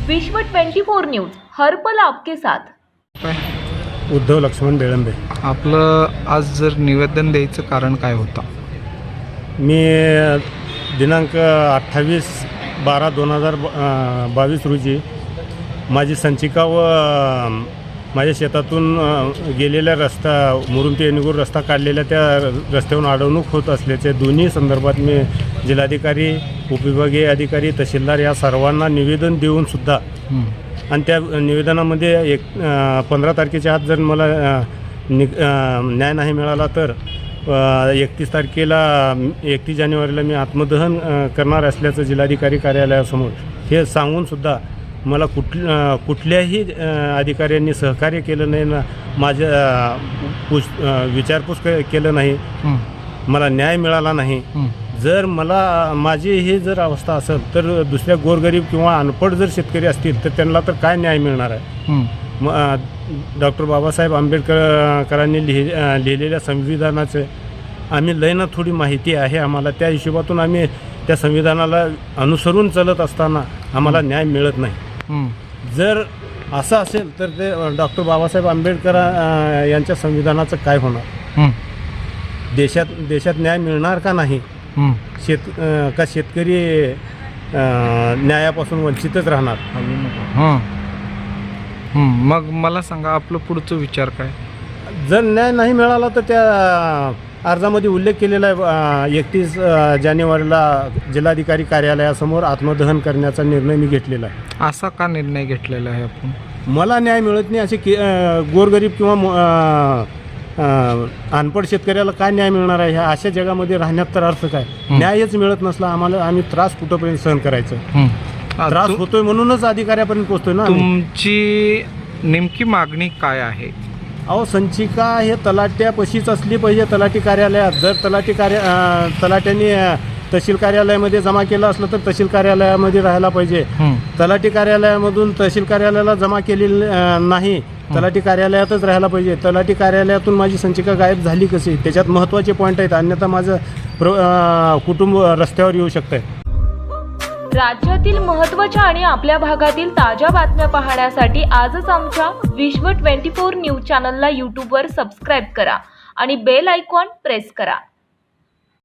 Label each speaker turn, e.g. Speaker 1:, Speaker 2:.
Speaker 1: विश्व 24 न्यूज हर पल आपके साथ।
Speaker 2: उद्धव लक्ष्मण बेळंबे।
Speaker 3: आपलं आज जर निवेदन द्यायचं कारण काय होतं?
Speaker 2: मी दिनांक 28/12/2022 रोजी माझी संचिका व माझ्या शेतातून गेलेल्या रस्ता मुरुम ते येणीगूर रस्ता काढलेल्या त्या रस्त्यावरून अडवणूक होत असल्याचे दोन्ही संदर्भात मी जिल्हाधिकारी, उपविभागीय अधिकारी, तहसीलदार या सर्वांना निवेदन देऊनसुद्धा आणि त्या निवेदनामध्ये 15 तारखेच्या आत जर मला न्याय नाही मिळाला तर 31 जानेवारीला मी आत्मदहन करणार असल्याचं जिल्हाधिकारी कार्यालयासमोर हे सांगूनसुद्धा मला कुठल्याही अधिकाऱ्यांनी सहकार्य केलं नाही ना, माझ्या विचारपूस केलं नाही, मला न्याय मिळाला नाही। जर मला माझी ही जर अवस्था असेल तर दुसऱ्या गोरगरीब किंवा अनपढ जर शेतकरी असतील तर त्यांना तर काय न्याय मिळणार आहे? डॉक्टर बाबासाहेब आंबेडकरांनी लिहिलेल्या संविधानाचे आम्ही लय ना थोडी माहिती आहे आम्हाला, त्या हिशोबातून आम्ही त्या संविधानाला अनुसरून चालत असताना आम्हाला न्याय मिळत नाही। जर असं असेल तर ते डॉक्टर बाबासाहेब आंबेडकर यांच्या संविधानाचं काय होणार? देशात न्याय मिळणार का नाही? शेतकरी न्यायापासून वंचितच राहणार?
Speaker 3: मग मला सांगा, आपलं पुढचं विचार काय?
Speaker 2: जर न्याय नाही मिळाला तर त्या अर्जामध्ये उल्लेख केलेला आहे 31 जानेवारीला जिल्हाधिकारी कार्यालयासमोर आत्मदहन करण्याचा निर्णय मी घेतलेला आहे।
Speaker 3: असा का निर्णय घेतलेला आहे आपण? मला
Speaker 2: न्याय मिळत नाही असे गोरगरीब किंवा अनपढ शेतकऱ्याला काय न्याय मिळणार आहे? ह्या अशा जगामध्ये राहण्यात तर अर्थ काय? न्यायच मिळत नसला आम्हाला, आम्ही त्रास कुठंपर्यंत सहन करायचं? त्रास होतोय म्हणूनच अधिकाऱ्यापर्यंत पोहोचतोय ना।
Speaker 3: तुमची नेमकी मागणी काय आहे?
Speaker 2: अहो, संचिका हे तलाट्यापाशीच असली पाहिजे, तलाठी कार्यालयात। जर तलाट्याने तहसील कार्यालयामध्ये जमा केलं असलं तर तहसील कार्यालयामध्ये राहायला पाहिजे। तलाठी कार्यालयामधून तहसील कार्यालयाला जमा केलेली नाही, तलाठी कार्यालयातच राहायला पाहिजे। तलाठी कार्यालयातून माझी संचिका गायब झाली कशी? त्याच्यात महत्त्वाचे पॉईंट आहेत, अन्यथा माझं कुटुंब रस्त्यावर येऊ शकतंय।
Speaker 1: राज्यातील महत्त्वाच्या आणि आपल्या भागातील ताज्या बातम्या पाहण्यासाठी आजच आमच्या विश्व 24 न्यूज चॅनलला यूट्यूबवर सबस्क्राईब करा आणि बेल आयकॉन प्रेस करा।